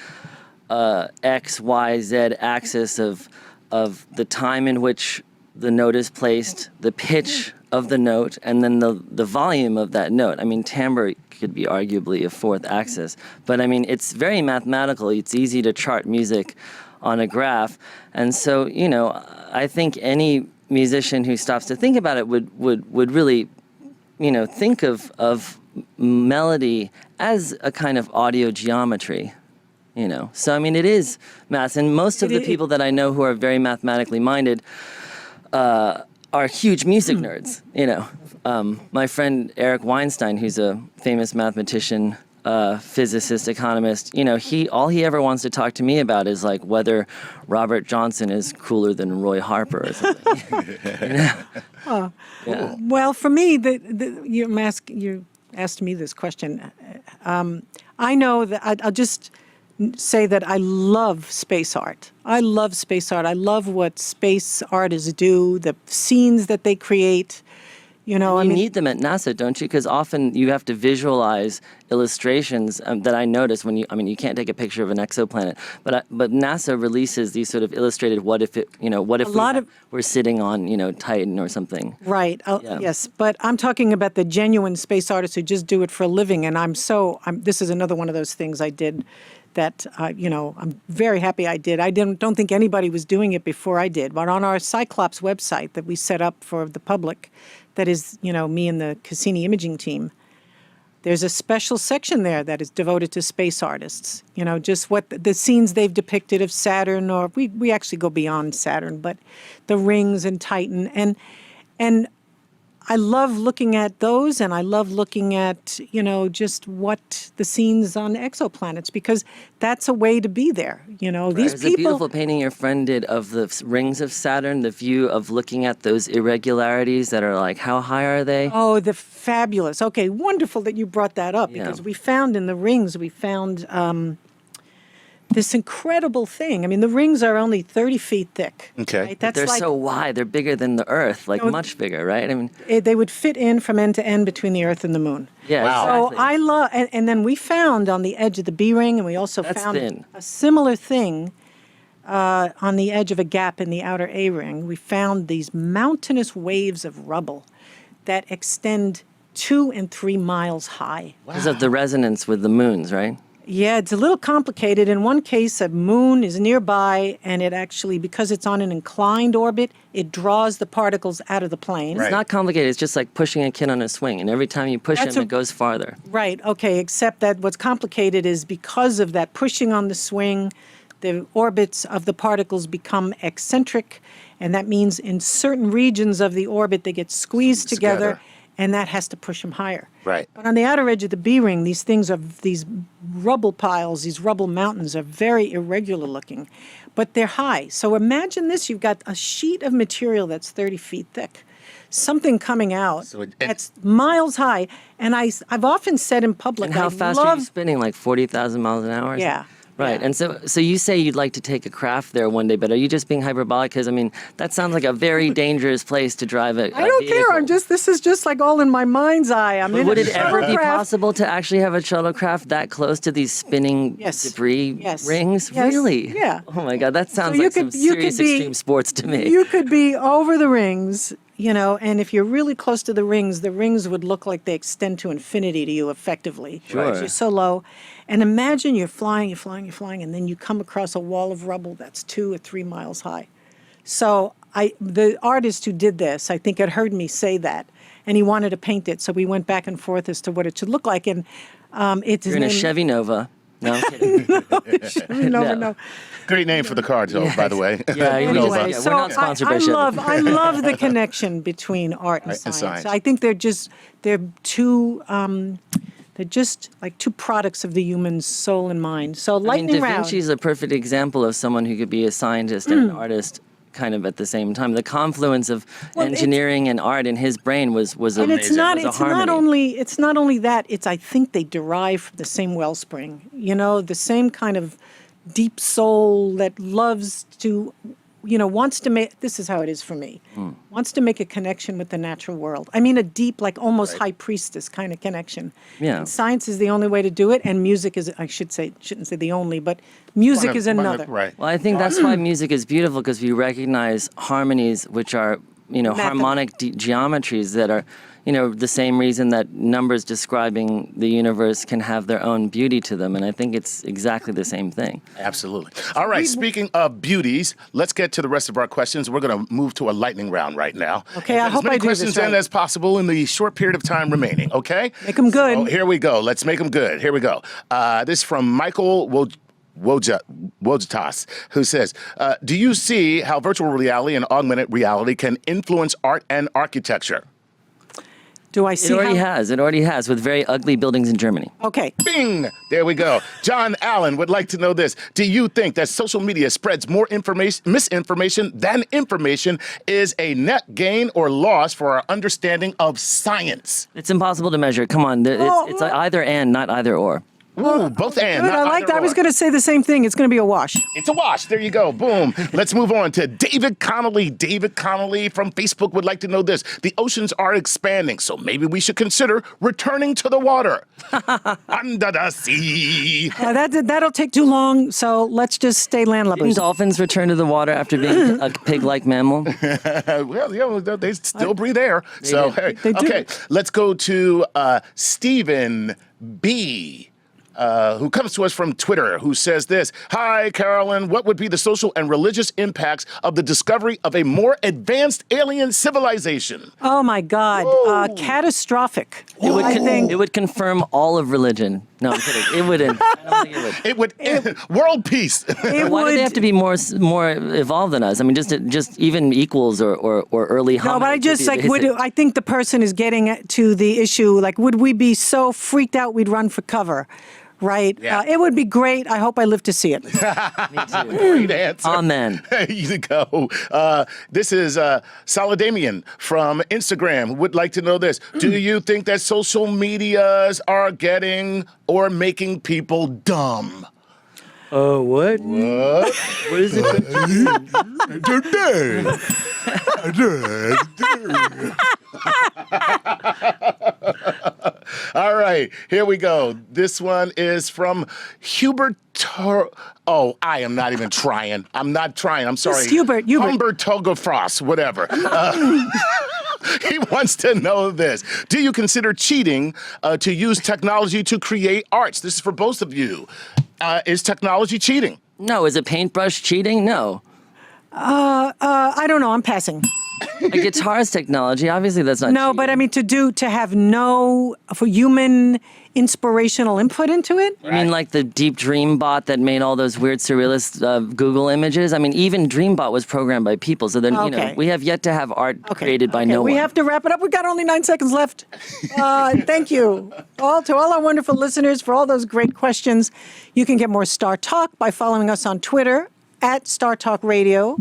D: X, Y, Z axis of the time in which the note is placed, the pitch of the note, and then the volume of that note. I mean, timbre could be arguably a fourth axis, but I mean, it's very mathematical. It's easy to chart music on a graph, and so I think any musician who stops to think about it would really, think of melody as a kind of audio geometry. So I mean, it is math, and most of the people that I know who are very mathematically minded are huge music nerds. My friend Eric Weinstein, who's a famous mathematician, physicist, economist. All he ever wants to talk to me about is like whether Robert Johnson is cooler than Roy Harper or something. Yeah.
B: Well, for me, you asked me this question. I know that I'll just say that I love space art. I love space art. I love what space artists do, the scenes that they create. You
D: need them at NASA, don't you? Because often you have to visualize illustrations that I notice when you can't take a picture of an exoplanet, but NASA releases these sort of illustrated what if we're sitting on Titan or something.
B: Right.
D: Yeah.
B: Yes, but I'm talking about the genuine space artists who just do it for a living, and this is another one of those things I did that I'm very happy I did. I don't think anybody was doing it before I did, but on our Cyclops website that we set up for the public, that is, me and the Cassini imaging team, there's a special section there that is devoted to space artists. Just what the scenes they've depicted of Saturn, or we actually go beyond Saturn, but the rings and Titan. And I love looking at those, and I love looking at, just what the scenes on exoplanets, because that's a way to be there. These
D: There's a beautiful painting your friend did of the rings of Saturn, the view of looking at those irregularities that are like, how high are they?
B: Oh, the fabulous. Okay, wonderful that you brought that up, because we found in the rings, this incredible thing. I mean, the rings are only 30 feet thick.
C: Okay.
B: Right?
D: But they're so wide. They're bigger than the Earth, much bigger, right? I mean,
B: they would fit in from end to end between the Earth and the Moon.
D: yeah,
C: Wow.
D: exactly.
B: So I love, and then we found on the edge of the B ring, and we also
D: That's
B: found
D: thin.
B: a similar thing on the edge of a gap in the outer A ring. We found these mountainous waves of rubble that extend 2 and 3 miles high.
D: Because of the resonance with the moons, right?
B: Yeah, it's a little complicated. In one case, a moon is nearby, and it actually, because it's on an inclined orbit, it draws the particles out of the plane.
C: Right.
D: It's not complicated. It's just like pushing a kid on a swing, and every time you push him, it goes farther.
B: Right, okay, except that what's complicated is because of that pushing on the swing, the orbits of the particles become eccentric, and that means in certain regions of the orbit, they get squeezed together. And that has to push them higher.
C: Right.
B: But on the outer edge of the B ring, these rubble piles, these rubble mountains are very irregular looking, but they're high. So imagine this, you've got a sheet of material that's 30 feet thick, something coming out that's miles high. And I've often said in public,
D: And how fast are you spinning? Like 40,000 miles an hour? Or
B: Yeah.
D: something? Right.
B: Yeah.
D: And so you say you'd like to take a craft there one day, but are you just being hyperbolic? Because, I mean, that sounds like a very dangerous place to drive a
B: I don't care. This is just like all in my mind's eye. I'm in
D: Would
B: a
D: it ever be
B: shuttlecraft.
D: possible to actually have a shuttlecraft that close to these spinning
B: Yes.
D: debris
B: Yes.
D: rings?
B: Yes.
D: Really?
B: Yeah.
D: Oh my God, that sounds
B: you
D: like
B: could-
D: some
B: you could
D: serious
B: be-
D: extreme sports to me.
B: You could be over the rings, and if you're really close to the rings would look like they extend to infinity to you effectively.
D: Sure.
B: Because you're so low. And imagine you're flying, and then you come across a wall of rubble that's 2 or 3 miles high. So the artist who did this, I think had heard me say that, and he wanted to paint it. So we went back and forth as to what it should look like. And it's
D: You're in a Chevy Nova. No, I'm kidding.
B: No.
C: Great name for the car, Joe, by the way.
D: Yeah, you
C: Nova.
B: Anyway,
D: Yeah, we're
B: so
D: not sponsored by Chevy.
B: I love the connection between art and
C: Right, and
B: science.
C: science.
B: I think they're two they're just like two products of the human soul and mind. So
D: I mean,
B: lightning
D: Da
B: round.
D: Vinci is a perfect example of someone who could be a scientist and an artist kind of at the same time. The confluence of
B: Well, it's-
D: engineering and art in his brain was
B: and it's
D: amazing.
B: not
D: Was a
B: it's not
D: harmony.
B: only that, it's I think they derive from the same wellspring. The same kind of deep soul that loves to wants to make, this is how it is for me, wants to make a connection with the natural world. I mean, a deep, like almost high priestess kind of connection.
D: Yeah.
B: And science is the only way to do it, and music is, shouldn't say the only, but music is another.
C: Right.
D: Well, I think that's why music is beautiful, because we recognize harmonies, which are, harmonic geometries that are, the same reason that numbers describing the universe can have their own beauty to them. And I think it's exactly the same thing.
C: Absolutely. All right, speaking of beauties, let's get to the rest of our questions. We're going to move to a lightning round right now.
B: Okay, I
C: Get
B: hope
C: as many
B: I do this
C: questions in
B: right.
C: as possible in the short period of time remaining, okay?
B: Make 'em good.
C: So here we go. Let's make them good. Here we go. This is from Michael Wojitas, who says, do you see how virtual reality and augmented reality can influence art and architecture?
B: Do I see
D: It already
B: how?
D: has. It already has, with very ugly buildings in Germany.
B: Okay.
C: Bing! There we go. John Allen would like to know this. Do you think that social media spreads more misinformation than information is a net gain or loss for our understanding of science?
D: It's impossible to measure. Come on. It's either and, not either or.
C: Ooh, both and.
B: Good,
C: not
B: I like
C: either
B: that. I was
C: or.
B: going to say the same thing. It's going to be a wash.
C: It's a wash. There you go. Boom. Let's move on to David Connolly. David Connolly from Facebook would like to know this. The oceans are expanding, so maybe we should consider returning to the water. Under the sea.
B: That'll take too long, so let's just stay
D: Didn't
B: landlubbers.
D: dolphins return to the water after being a pig-like mammal?
C: Well, yeah, they still breathe air. So,
D: do.
C: hey,
B: They do.
C: okay, let's go to Stephen B., who comes to us from Twitter, who says this. Hi, Carolyn. What would be the social and religious impacts of the discovery of a more advanced alien civilization?
B: Oh my God, catastrophic.
D: It would confirm all of religion. No, I'm kidding. It wouldn't. I don't think it would.
C: It would world peace.
D: Why do they have to be more evolved than us? I mean, just even equals or early hominids.
B: No, but I just
D: would be basic.
B: I think the person is getting to the issue. Like, would we be so freaked out we'd run for cover? Right?
C: Yeah.
B: It would be great. I hope I live to see it.
D: Me too.
C: Great answer.
D: Amen.
C: There you go. This is Saladamian from Instagram, who would like to know this. Do you think that social medias are getting or making people dumb?
D: Oh, what?
C: What?
D: What is it?
C: All right, here we go. This one is from Hubert. Oh, I am not even trying. I'm not trying. I'm sorry.
B: It's Hubert.
C: Humbertogafrost, whatever. He wants to know this. Do you consider cheating to use technology to create arts? This is for both of you. Is technology cheating?
D: No, is a paintbrush cheating? No.
B: I don't know. I'm passing.
D: A guitar's technology, obviously that's not
B: No,
D: cheating.
B: but I mean to have no for human inspirational input into it.
D: I mean, like the Deep Dream bot that made all those weird surrealist Google images. I mean, even Dreambot was programmed by people. So then,
B: Okay.
D: we have yet to have art created by no
B: we
D: one.
B: have to wrap it up. We've got only 9 seconds left. Thank you to all our wonderful listeners for all those great questions. You can get more Star Talk by following us on Twitter at StarTalk Radio.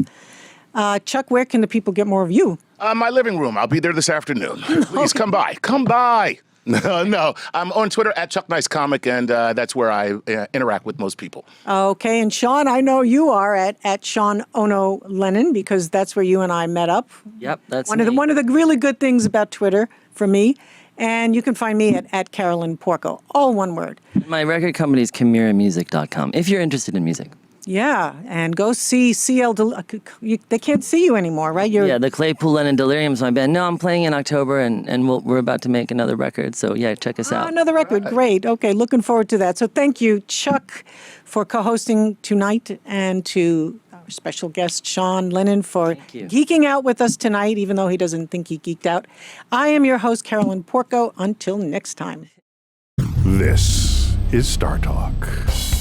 B: Chuck, where can the people get more of you?
C: My living room. I'll be there this afternoon. Please come by. Come by. No, I'm on Twitter at Chuck Nice Comic, and that's where I interact with most people.
B: Okay, and Sean, I know you are at Sean Ono Lennon because that's where you and I met up.
D: Yep, that's
B: one of the really good things about Twitter for me. And you can find me at Carolyn Porco, all one word.
D: My record company is ChimeraMusic.com, if you're interested in music.
B: Yeah, and go see they can't see you anymore, right?
D: Yeah, the Claypool Lennon Delirium's my band. No, I'm playing in October, and we're about to make another record. So yeah, check us out.
B: Another record, great. Okay, looking forward to that. So thank you, Chuck, for co-hosting tonight, and to our special guest, Sean Lennon, for geeking out with us tonight, even though he doesn't think he geeked out. I am your host, Carolyn Porco. Until next time.
A: This is StarTalk.